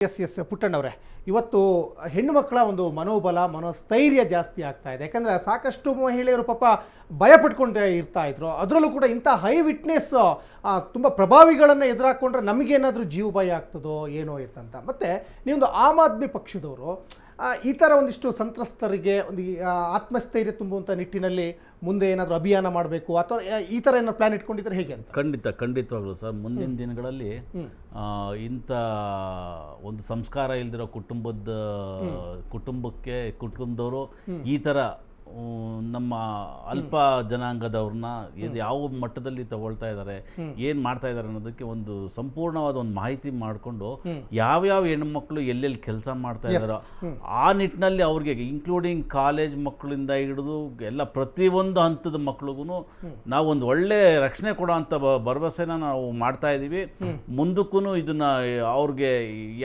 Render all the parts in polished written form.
S ಪುಟ್ಟಣ್ಣವರೇ, ಇವತ್ತು ಹೆಣ್ಣು ಮಕ್ಕಳ ಒಂದು ಮನೋಬಲ ಮನೋಸ್ಥೈರ್ಯ ಜಾಸ್ತಿ ಆಗ್ತಾ ಇದೆ. ಯಾಕಂದರೆ ಸಾಕಷ್ಟು ಮಹಿಳೆಯರು ಪಾಪ ಭಯ ಪಟ್ಕೊಂಡೇ ಇರ್ತಾ ಇದ್ರು. ಅದರಲ್ಲೂ ಕೂಡ ಇಂಥ ಹೈ ವಿಟ್ನೆಸ್ ತುಂಬ ಪ್ರಭಾವಿಗಳನ್ನು ಎದುರಾಕೊಂಡ್ರೆ ನಮಗೇನಾದರೂ ಜೀವ ಭಯ ಆಗ್ತದೋ ಏನೋ ಇತ್ತಂತ. ಮತ್ತು ನೀವೊಂದು ಆಮ್ ಆದ್ಮಿ ಪಕ್ಷದವರು ಈ ಥರ ಒಂದಿಷ್ಟು ಸಂತ್ರಸ್ತರಿಗೆ ಒಂದು ಆತ್ಮಸ್ಥೈರ್ಯ ತುಂಬುವಂಥ ನಿಟ್ಟಿನಲ್ಲಿ ಮುಂದೆ ಏನಾದರೂ ಅಭಿಯಾನ ಮಾಡಬೇಕು ಅಥವಾ ಈ ಥರ ಏನಾದ್ರು ಪ್ಲಾನ್ ಇಟ್ಕೊಂಡಿದ್ರೆ ಹೇಗೆ ಅಂತ? ಖಂಡಿತವಾಗ್ಲೂ ಸರ್. ಮುಂದಿನ ದಿನಗಳಲ್ಲಿ ಇಂಥ ಒಂದು ಸಂಸ್ಕಾರ ಇಲ್ದಿರೋ ಕುಟುಂಬದವರು ಈ ಥರ ನಮ್ಮ ಅಲ್ಪ ಜನಾಂಗದವ್ರನ್ನ ಇದು ಯಾವ ಮಟ್ಟದಲ್ಲಿ ತಗೊಳ್ತಾ ಇದ್ದಾರೆ, ಏನು ಮಾಡ್ತಾ ಇದ್ದಾರೆ ಅನ್ನೋದಕ್ಕೆ ಒಂದು ಸಂಪೂರ್ಣವಾದ ಒಂದು ಮಾಹಿತಿ ಮಾಡಿಕೊಂಡು ಯಾವ್ಯಾವ ಹೆಣ್ಮಕ್ಳು ಎಲ್ಲೆಲ್ಲಿ ಕೆಲಸ ಮಾಡ್ತಾ ಇದ್ದಾರೋ ಆ ನಿಟ್ಟಿನಲ್ಲಿ ಅವ್ರಿಗೆ ಇನ್ಕ್ಲೂಡಿಂಗ್ ಕಾಲೇಜ್ ಮಕ್ಕಳಿಂದ ಹಿಡಿದು ಎಲ್ಲ ಪ್ರತಿಯೊಂದು ಹಂತದ ಮಕ್ಳಿಗೂ ನಾವು ಒಂದು ಒಳ್ಳೆ ರಕ್ಷಣೆ ಕೊಡೋ ಅಂಥ ಭರವಸೆನ ನಾವು ಮಾಡ್ತಾ ಇದ್ದೀವಿ. ಮುಂದಕ್ಕೂ ಇದನ್ನ ಅವ್ರಿಗೆ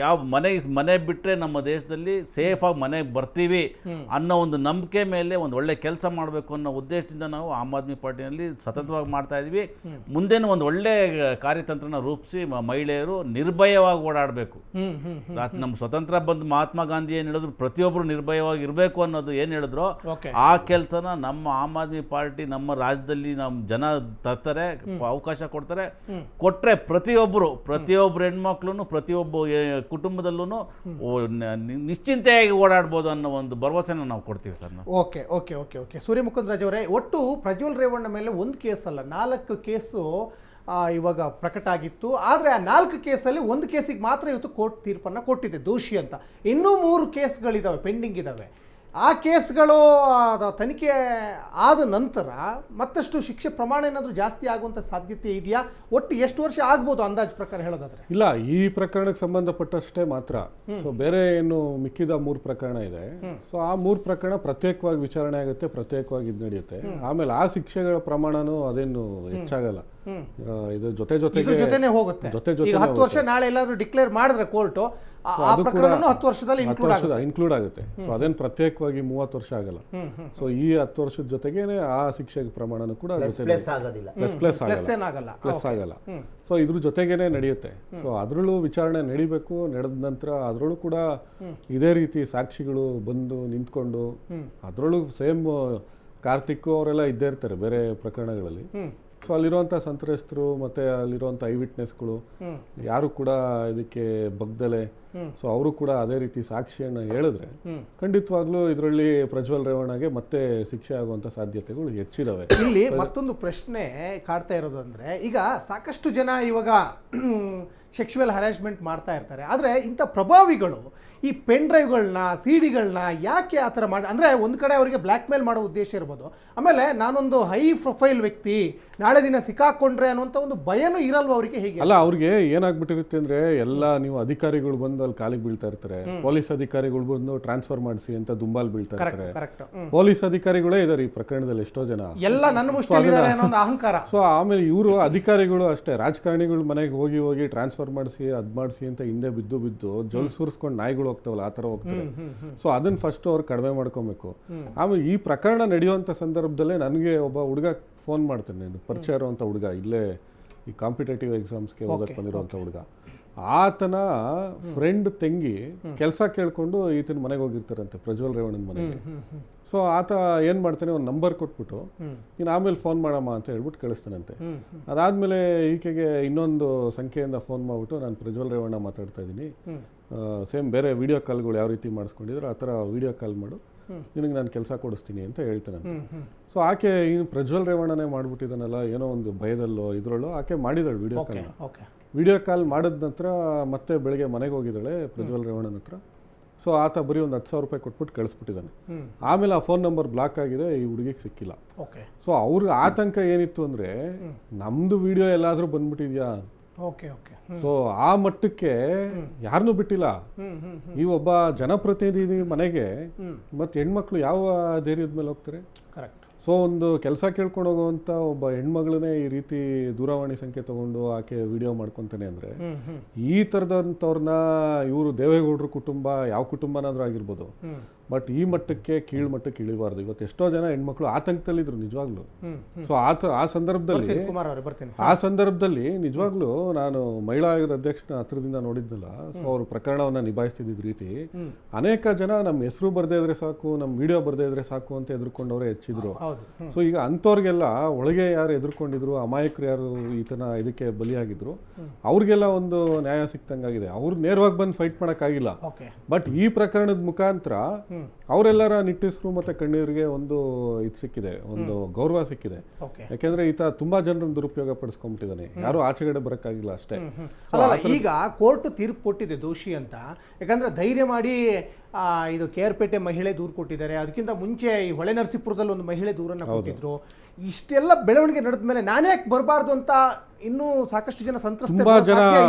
ಯಾವ ಮನೆ ಬಿಟ್ಟರೆ ನಮ್ಮ ದೇಶದಲ್ಲಿ ಸೇಫಾಗಿ ಮನೆಗೆ ಬರ್ತೀವಿ ಅನ್ನೋ ಒಂದು ನಂಬಿಕೆ ಮೇಲೆ ಒಂದು ಒಳ್ಳೆ ಕೆಲಸ ಮಾಡಬೇಕು ಅನ್ನೋ ಉದ್ದೇಶದಿಂದ ನಾವು ಆಮ್ ಆದ್ಮಿ ಪಾರ್ಟಿನಲ್ಲಿ ಸತತವಾಗಿ ಮಾಡ್ತಾ ಇದ್ವಿ. ಮುಂದೇನು ಒಂದು ಒಳ್ಳೆ ಕಾರ್ಯತಂತ್ರನ ರೂಪಿಸಿ ಮಹಿಳೆಯರು ನಿರ್ಭಯವಾಗಿ ಓಡಾಡಬೇಕು. ನಮ್ಮ ಸ್ವತಂತ್ರ ಬಂದು ಮಹಾತ್ಮ ಗಾಂಧಿ ಏನು ಹೇಳಿದ್ರು, ಪ್ರತಿಯೊಬ್ಬರು ನಿರ್ಭಯವಾಗಿ ಇರಬೇಕು ಅನ್ನೋದು ಏನು ಹೇಳಿದ್ರು, ಆ ಕೆಲಸನ ನಮ್ಮ ಆಮ್ ಆದ್ಮಿ ಪಾರ್ಟಿ ನಮ್ಮ ರಾಜ್ಯದಲ್ಲಿ ನಮ್ಮ ಜನ ತರ್ತಾರೆ, ಅವಕಾಶ ಕೊಡ್ತಾರೆ. ಕೊಟ್ರೆ ಪ್ರತಿಯೊಬ್ಬರು ಹೆಣ್ಮಕ್ಳು ಪ್ರತಿಯೊಬ್ಬ ಕುಟುಂಬದಲ್ಲೂ ನಿಶ್ಚಿಂತೆಯಾಗಿ ಓಡಾಡ್ಬೋದು ಅನ್ನೋ ಒಂದು ಭರವಸೆನ ನಾವು ಕೊಡ್ತೀವಿ sir. Okay okay okay okay Suryamukund Raj ಅವರೇ, ಒಟ್ಟು ಪ್ರಜ್ವಲ್ ರೇವಣ್ಣ ಮೇಲೆ ಒಂದು ಕೇಸ್ ಅಲ್ಲ 4 ಕೇಸು ಇವಾಗ ಪ್ರಕಟ ಆಗಿತ್ತು. ಆದರೆ ಆ 4 ಕೇಸಲ್ಲಿ ಒಂದು ಕೇಸಿಗೆ ಮಾತ್ರ ಇವತ್ತು ಕೋರ್ಟ್ ತೀರ್ಪನ್ನು ಕೊಟ್ಟಿದೆ ದೋಷಿ ಅಂತ. ಇನ್ನೂ 3 ಕೇಸ್ಗಳಿದ್ದಾವೆ, ಪೆಂಡಿಂಗ್ ಇದ್ದಾವೆ. ಆ ಕೇಸ್ಗಳು ತನಿಖೆ ಆದ ನಂತರ ಮತ್ತಷ್ಟು ಶಿಕ್ಷೆ ಪ್ರಮಾಣ ಏನಾದರೂ ಜಾಸ್ತಿ ಆಗುವಂಥ ಸಾಧ್ಯತೆ ಇದೆಯಾ? ಒಟ್ಟು ಎಷ್ಟು ವರ್ಷ ಆಗ್ಬೋದು ಅಂದಾಜು ಪ್ರಕಾರ ಹೇಳೋದಾದ್ರೆ? ಇಲ್ಲ, ಈ ಪ್ರಕರಣಕ್ಕೆ ಸಂಬಂಧಪಟ್ಟಷ್ಟೇ ಮಾತ್ರ. ಸೊ ಬೇರೆ ಏನು ಮಿಕ್ಕಿದ 3 ಪ್ರಕರಣ ಇದೆ. ಸೊ ಆ 3 ಪ್ರಕರಣ ಪ್ರತ್ಯೇಕವಾಗಿ ವಿಚಾರಣೆ ಆಗುತ್ತೆ, ಪ್ರತ್ಯೇಕವಾಗಿ ಇದು ನಡೆಯುತ್ತೆ. ಆಮೇಲೆ ಆ ಶಿಕ್ಷೆಗಳ ಪ್ರಮಾಣನೂ ಅದೇನು ಹೆಚ್ಚಾಗಲ್ಲ. ಇದು ಜೊತೆನೆ ಹೋಗುತ್ತೆ. 10 ವರ್ಷ ನಾಳೆ ಎಲ್ಲಾದ್ರೂ ಡಿಕ್ಲೇರ್ ಮಾಡಿದ್ರೆ ಕೋರ್ಟ್ ಆ ಪ್ರಕರಣನೂ 10 ವರ್ಷದಲ್ಲಿ ಇನ್ಕ್ಲೂಡ್ ಆಗುತ್ತೆ. ಸೊ ಅದೇನು ಪ್ರತ್ಯೇಕವಾಗಿ 30 ವರ್ಷ ಆಗಲ್ಲ. ಸೊ ಈ 10 ವರ್ಷದ ಜೊತೆಗೇನೆ ಆ ಶಿಕ್ಷೆಗೆ ಪ್ರಮಾಣನೂ ಕೂಡ ಪ್ಲಸ್ ಆಗಲ್ಲ. ಸೊ ಇದ್ರ ಜೊತೆಗೇನೆ ನಡೆಯುತ್ತೆ. ಸೊ ಅದ್ರಲ್ಲೂ ವಿಚಾರಣೆ ನಡಿಬೇಕು. ನಡೆದ ನಂತರ ಅದ್ರಲ್ಲೂ ಕೂಡ ಇದೇ ರೀತಿ ಸಾಕ್ಷಿಗಳು ಬಂದು ನಿಂತ್ಕೊಂಡು, ಅದ್ರಲ್ಲೂ ಸೇಮ್ ಕಾರ್ತಿಕ್ ಅವರೆಲ್ಲ ಇದ್ದೇ ಇರ್ತಾರೆ ಬೇರೆ ಪ್ರಕರಣಗಳಲ್ಲಿ. ಸೊ ಅಲ್ಲಿರುವಂಥ ಸಂತ್ರಸ್ತರು ಮತ್ತು ಅಲ್ಲಿರುವಂಥ ಐ ವಿಟ್ನೆಸ್ಗಳು ಯಾರು ಕೂಡ ಇದಕ್ಕೆ ಬಗ್ದಲೆ, ಸೊ ಅವರು ಕೂಡ ಅದೇ ರೀತಿ ಸಾಕ್ಷಿಯನ್ನು ಹೇಳಿದ್ರೆ ಖಂಡಿತವಾಗ್ಲೂ ಇದರಲ್ಲಿ ಪ್ರಜ್ವಲ್ ರೇವಣ್ಣಗೆ ಮತ್ತೆ ಶಿಕ್ಷೆ ಆಗುವಂಥ ಸಾಧ್ಯತೆಗಳು ಹೆಚ್ಚಿದಾವೆ. ಇಲ್ಲಿ ಮತ್ತೊಂದು ಪ್ರಶ್ನೆ ಕಾಡ್ತಾ ಇರೋದು ಅಂದರೆ, ಈಗ ಸಾಕಷ್ಟು ಜನ ಇವಾಗ ಸೆಕ್ಸುವಲ್ ಹರಾಸ್ಮೆಂಟ್ ಮಾಡ್ತಾ ಇರ್ತಾರೆ. ಆದರೆ ಇಂಥ ಪ್ರಭಾವಿಗಳು ಈ ಪೆನ್ ಡ್ರೈವ್ಗಳನ್ನ ಸಿಡಿಗಳನ್ನ ಯಾಕೆ ಆ ಥರ ಮಾಡಿ, ಅಂದರೆ ಒಂದು ಕಡೆ ಅವರಿಗೆ ಬ್ಲ್ಯಾಕ್ ಮೇಲ್ ಮಾಡೋ ಉದ್ದೇಶ ಇರ್ಬೋದು, ಆಮೇಲೆ ನಾನೊಂದು ಹೈ ಪ್ರೊಫೈಲ್ ವ್ಯಕ್ತಿ ನಾಳೆ ದಿನ ಸಿಕ್ಕಾಕೊಂಡ್ರೆ ಅನ್ನುವಂಥ ಒಂದು ಭಯನೂ ಇರಲ್ವ ಅವರಿಗೆ? ಹೇಗೆ ಅಲ್ಲ, ಅವ್ರಿಗೆ ಏನಾಗ್ಬಿಟ್ಟಿರುತ್ತೆ ಅಂದರೆ, ಎಲ್ಲ ನೀವು ಅಧಿಕಾರಿಗಳು ಬಂದು ಅಲ್ಲಿ ಕಾಲಿಗೆ ಬೀಳ್ತಾ ಇರ್ತಾರೆ. ಪೊಲೀಸ್ ಅಧಿಕಾರಿಗಳು ಬಂದು ಟ್ರಾನ್ಸ್ಫರ್ ಮಾಡಿಸಿ ಅಂತ ದುಂಬಾಲ್ ಬೀಳ್ತಾ ಇರ್ತಾರೆ. ಪೊಲೀಸ್ ಅಧಿಕಾರಿಗಳೇ ಇದಾರೆ ಈ ಪ್ರಕರಣದಲ್ಲಿ ಎಷ್ಟೋ ಜನ, ಎಲ್ಲ ನನ್ನ ಮುಷ್ಟಿಯಲ್ಲಿದ್ದಾರೆ ಅನ್ನೋ ಒಂದು ಅಹಂಕಾರ. ಸೊ ಆಮೇಲೆ ಇವರು ಅಧಿಕಾರಿಗಳು ಅಷ್ಟೇ, ರಾಜಕಾರಣಿಗಳು ಮನೆಗೆ ಹೋಗಿ ಟ್ರಾನ್ಸ್ಫರ್ ಮಾಡಿಸಿ ಅದ್ ಮಾಡಿಸಿ ಅಂತ ಹಿಂದೆ ಬಿದ್ದು ಜೊಲ್ ಸುರಿಸ್ಕೊಂಡು ನಾಯಿಗಳು ಹೋಗ್ತಾವಲ್ಲ ಆ ಥರ ಹೋಗ್ತಾರೆ. ಸೊ ಅದನ್ನ ಫಸ್ಟ್ ಅವ್ರು ಕಡಿಮೆ ಮಾಡ್ಕೊಬೇಕು. ಆಮೇಲೆ ಈ ಪ್ರಕರಣ ನಡೆಯುವಂಥ ಸಂದರ್ಭದಲ್ಲೇ ನನಗೆ ಒಬ್ಬ ಹುಡುಗ ಫೋನ್ ಮಾಡ್ತಾನೆ, ಪರಿಚಯ ಇರುವಂಥ ಹುಡುಗ, ಇಲ್ಲೇ ಈ ಕಾಂಪಿಟೇಟಿವ್ ಎಕ್ಸಾಮ್ಸ್ಗೆ ಓದಕ್ಕೆ ಬಂದಿರುವಂಥ ಹುಡುಗ. ಆತನ ಫ್ರೆಂಡ್ ತಂಗಿ ಕೆಲಸ ಕೇಳ್ಕೊಂಡು ಈತನ ಮನೆಗೆ ಹೋಗಿರ್ತಾರಂತೆ, ಪ್ರಜ್ವಲ್ ರೇವಣ್ಣನ ಮನೆಗೆ. ಸೊ ಆತ ಏನು ಮಾಡ್ತಾನೆ, ಒಂದು ನಂಬರ್ ಕೊಟ್ಬಿಟ್ಟು ನೀನು ಆಮೇಲೆ ಫೋನ್ ಮಾಡಮ್ಮ ಅಂತ ಹೇಳ್ಬಿಟ್ಟು ಕಳಿಸ್ತಾನಂತೆ. ಅದಾದಮೇಲೆ ಈಕೆಗೆ ಇನ್ನೊಂದು ಸಂಖ್ಯೆಯಿಂದ ಫೋನ್ ಮಾಡಿಬಿಟ್ಟು, ನಾನು ಪ್ರಜ್ವಲ್ ರೇವಣ್ಣ ಮಾತಾಡ್ತಾ ಇದ್ದೀನಿ, ಸೇಮ್ ಬೇರೆ ವಿಡಿಯೋ ಕಾಲ್ಗಳು ಯಾವ ರೀತಿ ಮಾಡಿಸ್ಕೊಂಡಿದ್ರು ಆ ಥರ ವಿಡಿಯೋ ಕಾಲ್ ಮಾಡು, ನಿನಗೆ ನಾನು ಕೆಲಸ ಕೊಡಿಸ್ತೀನಿ ಅಂತ ಹೇಳ್ತಾನಂತೆ. ಸೊ ಆಕೆ ಇನ್ನು ಪ್ರಜ್ವಲ್ ರೇವಣ್ಣನೇ ಮಾಡಿಬಿಟ್ಟಿದ್ದಾನಲ್ಲ ಏನೋ ಒಂದು ಭಯದಲ್ಲೋ ಇದರಲ್ಲೋ ಆಕೆ ಮಾಡಿದಾಳೆ ವಿಡಿಯೋ ಕಾಲ್ ಮಾಡಿದ ನಂತರ ಮತ್ತೆ ಬೆಳಗ್ಗೆ ಮನೆಗೆ ಹೋಗಿದ್ದಾಳೆ ಪ್ರಜ್ವಲ್ ರೇವಣ್ಣನ ಹತ್ರ. ಸೊ ಆತ ಬರೀ ಒಂದು 10,000 ರೂಪಾಯಿ ಕೊಟ್ಬಿಟ್ಟು ಕಳಿಸ್ಬಿಟ್ಟಿದ್ದಾನೆ. ಆಮೇಲೆ ಆ ಫೋನ್ ನಂಬರ್ ಬ್ಲಾಕ್ ಆಗಿದೆ, ಈ ಹುಡುಗಿಗೆ ಸಿಕ್ಕಿಲ್ಲ. ಸೊ ಅವ್ರಿಗೆ ಆತಂಕ ಏನಿತ್ತು ಅಂದರೆ, ನಮ್ಮದು ವಿಡಿಯೋ ಎಲ್ಲಾದರೂ ಬಂದ್ಬಿಟ್ಟಿದ್ಯಾ. ಸೊ ಆ ಮಟ್ಟಕ್ಕೆ ಯಾರನ್ನೂ ಬಿಟ್ಟಿಲ್ಲ. ಈ ಒಬ್ಬ ಜನಪ್ರತಿನಿಧಿ ಮನೆಗೆ ಮತ್ತೆ ಹೆಣ್ಮಕ್ಳು ಯಾವ ಧೈರ್ಯದ ಮೇಲೆ ಹೋಗ್ತಾರೆ? ಕರೆಕ್ಟ್. ಸೊ ಒಂದು ಕೆಲಸ ಕೇಳ್ಕೊಂಡು ಹೋಗುವಂಥ ಒಬ್ಬ ಹೆಣ್ಮಗಳನ್ನೇ ಈ ರೀತಿ ದೂರವಾಣಿ ಸಂಖ್ಯೆ ತಗೊಂಡು ಆಕೆ ವಿಡಿಯೋ ಮಾಡ್ಕೊತಾನೆ ಅಂದರೆ ಈ ಥರದಂಥವ್ರನ್ನ ಇವರು ದೇವೇಗೌಡರ ಕುಟುಂಬ ಯಾವ ಕುಟುಂಬನಾದ್ರೂ ಆಗಿರ್ಬೋದು, ಬಟ್ ಈ ಮಟ್ಟಕ್ಕೆ ಕೀಳು ಮಟ್ಟಕ್ಕೆ ಇಳಿಬಾರ್ದು. ಇವತ್ತು ಎಷ್ಟೋ ಜನ ಹೆಣ್ಮಕ್ಳು ಆತಂಕದಲ್ಲಿದ್ರು ನಿಜವಾಗ್ಲೂ. ಸೊ ಆ ಸಂದರ್ಭದಲ್ಲಿ ನಿಜವಾಗ್ಲೂ ನಾನು ಮಹಿಳಾ ಆಯೋಗದ ಅಧ್ಯಕ್ಷನ ಹತ್ರದಿಂದ ನೋಡಿದ್ದಲ್ಲ, ಸೊ ಅವರು ಪ್ರಕರಣವನ್ನ ನಿಭಾಯಿಸ್ತಿದ್ದ ರೀತಿ ಅನೇಕ ಜನ ನಮ್ಮ ಹೆಸರು ಬರ್ದೇ ಇದ್ರೆ ಸಾಕು, ನಮ್ಮ ವಿಡಿಯೋ ಬರ್ದೇ ಇದ್ರೆ ಸಾಕು ಅಂತ ಎದುರ್ಕೊಂಡವ್ರೆ ಹೆಚ್ಚಿದ್ರು. ಸೊ ಈಗ ಅಂಥವ್ರಿಗೆಲ್ಲ ಒಳಗೆ ಯಾರು ಎದುರ್ಕೊಂಡಿದ್ರು, ಅಮಾಯಕರು ಯಾರು ಈತನ ಇದಕ್ಕೆ ಬಲಿಯಾಗಿದ್ರು, ಅವ್ರಿಗೆಲ್ಲ ಒಂದು ನ್ಯಾಯ ಸಿಕ್ತಂಗಾಗಿದೆ. ಅವ್ರು ನೇರವಾಗಿ ಬಂದು ಫೈಟ್ ಮಾಡೋಕ್ಕಾಗಿಲ್ಲ. ಬಟ್ ಈ ಪ್ರಕರಣದ ಮುಖಾಂತರ ಅವರೆಲ್ಲರ ನಿಟ್ಟುಸಿರು ಮತ್ತೆ ಕಣ್ಣೀರಿಗೆ ಒಂದು ಇದು ಸಿಕ್ಕಿದೆ, ಒಂದು ಗೌರವ ಸಿಕ್ಕಿದೆ. ಯಾಕೆಂದ್ರೆ ಈತ ತುಂಬಾ ಜನರನ್ನು ದುರುಪಯೋಗ ಪಡಿಸ್ಕೊಂಡ್ಬಿಟ್ಟಿದ್ದಾನೆ, ಯಾರು ಆಚೆಗಡೆ ಬರಕ್ಕಾಗಿಲ್ಲ ಅಷ್ಟೇ. ಈಗ ಕೋರ್ಟ್ ತೀರ್ಪು ಕೊಟ್ಟಿದೆ ದೋಷಿ ಅಂತ. ಯಾಕಂದ್ರೆ ಧೈರ್ಯ ಮಾಡಿ ಇದು KR ಪೇಟೆ ಮಹಿಳೆ ದೂರು ಕೊಟ್ಟಿದ್ದಾರೆ. ಅದಕ್ಕಿಂತ ಮುಂಚೆ ಈ ಹೊಳೆ ನರಸೀಪುರದಲ್ಲಿ ಒಂದು ಮಹಿಳೆ ದೂರನ್ನ ಕೊಟ್ಟಿದ್ರು. ಇಷ್ಟೆಲ್ಲ ಬೆಳವಣಿಗೆ ನಡೆದ ಮೇಲೆ ನಾನೇ ಯಾಕೆ ಬರಬಾರ್ದು ಅಂತ ಇನ್ನೂ ಸಾಕಷ್ಟು ಜನ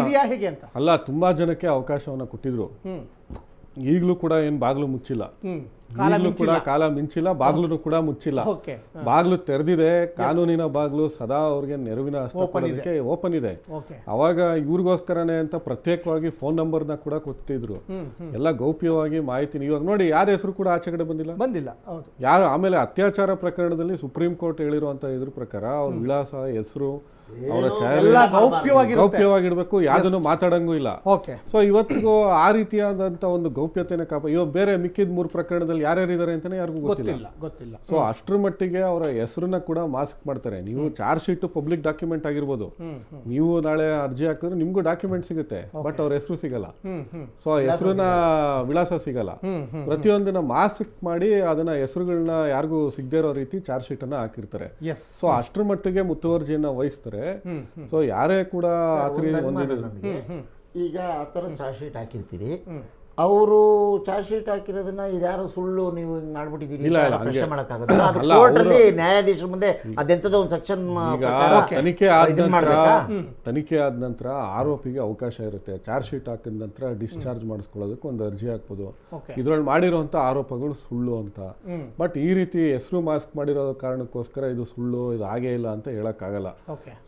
ಇದೆಯಾ ಹೇಗೆ ಅಂತ ಅಲ್ಲ, ತುಂಬಾ ಜನಕ್ಕೆ ಅವಕಾಶವನ್ನ ಕೊಟ್ಟಿದ್ರು. ಈಗಲೂ ಕೂಡ ಏನು ಬಾಗಿಲು ಮುಚ್ಚಿಲ್ಲ, ಈಗಲೂ ಕೂಡ ಕಾಲ ಮಿಂಚಿಲ್ಲ, ಬಾಗಿಲು ಕೂಡ ಮುಚ್ಚಿಲ್ಲ. ಬಾಗಿಲು ತೆರೆದಿದೆ, ಕಾನೂನಿನ ಬಾಗಿಲು ಸದಾ ಅವ್ರಿಗೆ ನೆರವಿನ ಹಸ್ತ ಓಪನ್ ಇದೆ. ಅವಾಗ ಇವ್ರಿಗೋಸ್ಕರನೇ ಅಂತ ಪ್ರತ್ಯೇಕವಾಗಿ ಫೋನ್ ನಂಬರ್ನ ಕೂಡ ಕೊಟ್ಟಿದ್ರು, ಎಲ್ಲ ಗೌಪ್ಯವಾಗಿ ಮಾಹಿತಿ. ಇವಾಗ ನೋಡಿ, ಯಾರ ಹೆಸರು ಕೂಡ ಆಚೆಗಡೆ ಬಂದಿಲ್ಲ. ಯಾರು ಆಮೇಲೆ ಅತ್ಯಾಚಾರ ಪ್ರಕರಣದಲ್ಲಿ ಸುಪ್ರೀಂ ಕೋರ್ಟ್ ಹೇಳಿರುವಂತ ಇದ್ರ ಪ್ರಕಾರ ಅವ್ರ ವಿಳಾಸ, ಹೆಸರು, ಅವರ ಗೌಪ್ಯವಾಗಿರ್ಬೇಕು, ಯಾವ್ದನ್ನು ಮಾತಾಡಂಗೂ ಇಲ್ಲ. ಸೊ ಇವತ್ತಿಗೂ ಆ ರೀತಿಯಾದಂತ ಒಂದು ಗೌಪ್ಯತೆನ ಇವಾಗ ಬೇರೆ ಮಿಕ್ಕಿದ 3 ಪ್ರಕರಣದಲ್ಲಿ ಯಾರ್ಯಾರಿದ್ದಾರೆ ಅಂತಾನೆ ಯಾರಿಗೂ ಗೊತ್ತಿಲ್ಲ. ಸೊ ಅಷ್ಟ್ರ ಮಟ್ಟಿಗೆ ಅವರ ಹೆಸರನ್ನ ಕೂಡ ಮಾಸ್ಕ್ ಮಾಡ್ತಾರೆ. ನೀವು ಚಾರ್ಜ್ ಶೀಟ್ ಪಬ್ಲಿಕ್ ಡಾಕ್ಯುಮೆಂಟ್ ಆಗಿರ್ಬೋದು, ನೀವು ನಾಳೆ ಅರ್ಜಿ ಹಾಕಿದ್ರೆ ನಿಮ್ಗೂ ಡಾಕ್ಯುಮೆಂಟ್ ಸಿಗುತ್ತೆ, ಬಟ್ ಅವ್ರ ಹೆಸರು ಸಿಗಲ್ಲ. ಸೊ ಹೆಸರನ್ನ ವಿಳಾಸ ಸಿಗಲ್ಲ. ಪ್ರತಿಯೊಂದನ್ನ ಮಾಸ್ಕ್ ಮಾಡಿ ಅದನ್ನ ಹೆಸರುಗಳನ್ನ ಯಾರಿಗೂ ಸಿಗದೇ ಇರೋ ರೀತಿ ಚಾರ್ಜ್ ಶೀಟ್ ಅನ್ನ ಹಾಕಿರ್ತಾರೆ. ಸೊ ಅಷ್ಟ್ರ ಮಟ್ಟಿಗೆ ಮುತುವರ್ಜಿಯನ್ನ ವಹಿಸ್ತಾರೆ. ಸೊ ಯಾರೇ ಕೂಡ ಈಗ ಆ ಥರ ಚಾರ್ಜ್ ಶೀಟ್ ಹಾಕಿರ್ತೀರಿ, ಅವರು ಚಾರ್ಜ್ ಶೀಟ್ ಹಾಕಿರೋದನ್ನ ಇದ್ಯಾರು ಸುಳ್ಳು ನೀವು ಹಿಂಗ್ ಮಾಡ್ಬಿಟ್ಟಿದ್ದೀರಿ ಪ್ರಶ್ನೆ ಮಾಡೋಕ್ಕಾಗಲ್ಲ. ಕೋರ್ಟಲ್ಲಿ ನ್ಯಾಯಾಧೀಶರ ಮುಂದೆ ಅದೆಂಥದೋ ಒಂದು ಸೆಕ್ಷನ್ ತನಿಖೆ ಆದ ನಂತರ ಆರೋಪಿಗೆ ಅವಕಾಶ ಇರುತ್ತೆ. ಚಾರ್ಜ್ ಶೀಟ್ ಹಾಕಿದ ನಂತರ ಡಿಸ್ಚಾರ್ಜ್ ಮಾಡಿಸ್ಕೊಳ್ಳೋದಕ್ಕೆ ಒಂದು ಅರ್ಜಿ ಹಾಕ್ಬೋದು, ಇದ್ರಲ್ಲಿ ಮಾಡಿರೋಂಥ ಆರೋಪಗಳು ಸುಳ್ಳು ಅಂತ. ಬಟ್ ಈ ರೀತಿ ಹೆಸರು ಮಾಸ್ಕ್ ಮಾಡಿರೋ ಕಾರಣಕ್ಕೋಸ್ಕರ ಇದು ಸುಳ್ಳು, ಇದು ಹಾಗೇ ಇಲ್ಲ ಅಂತ ಹೇಳಕ್ಕಾಗಲ್ಲ.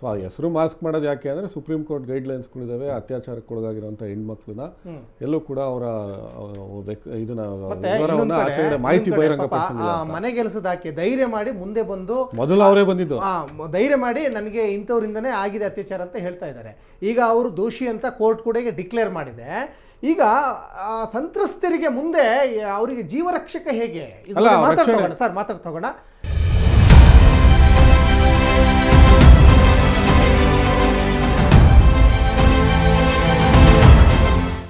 ಸೊ ಆ ಹೆಸರು ಮಾಸ್ಕ್ ಮಾಡೋದು ಯಾಕೆ ಅಂದ್ರೆ ಸುಪ್ರೀಂ ಕೋರ್ಟ್ ಗೈಡ್ಲೈನ್ಸ್ಗಳಿದಾವೆ. ಅತ್ಯಾಚಾರಕ್ಕೆ ಒಳಗಾಗಿರುವಂಥ ಹೆಣ್ಮಕ್ಳನ್ನ ಎಲ್ಲೂ ಕೂಡ ಅವರ ಮಾಹಿತಿ ಮನೆಗೆಲಸದಾಕೆ ಧೈರ್ಯ ಮಾಡಿ ಮುಂದೆ ಬಂದು ಮೊದಲು ಅವರೇ ಬಂದಿದ್ದು ಧೈರ್ಯ ಮಾಡಿ ನನಗೆ ಇಂಥವ್ರಿಂದನೇ ಆಗಿದೆ ಅತ್ಯಾಚಾರ ಅಂತ ಹೇಳ್ತಾ ಇದ್ದಾರೆ. ಈಗ ಅವರು ದೋಷಿ ಅಂತ ಕೋರ್ಟ್ ಕೂಡ ಈಗ ಡಿಕ್ಲೇರ್ ಮಾಡಿದೆ. ಈಗ ಸಂತ್ರಸ್ತರಿಗೆ ಮುಂದೆ ಅವರಿಗೆ ಜೀವರಕ್ಷಕ ಹೇಗೆ ಮಾತಾಡ್ತೋಗೋಣ.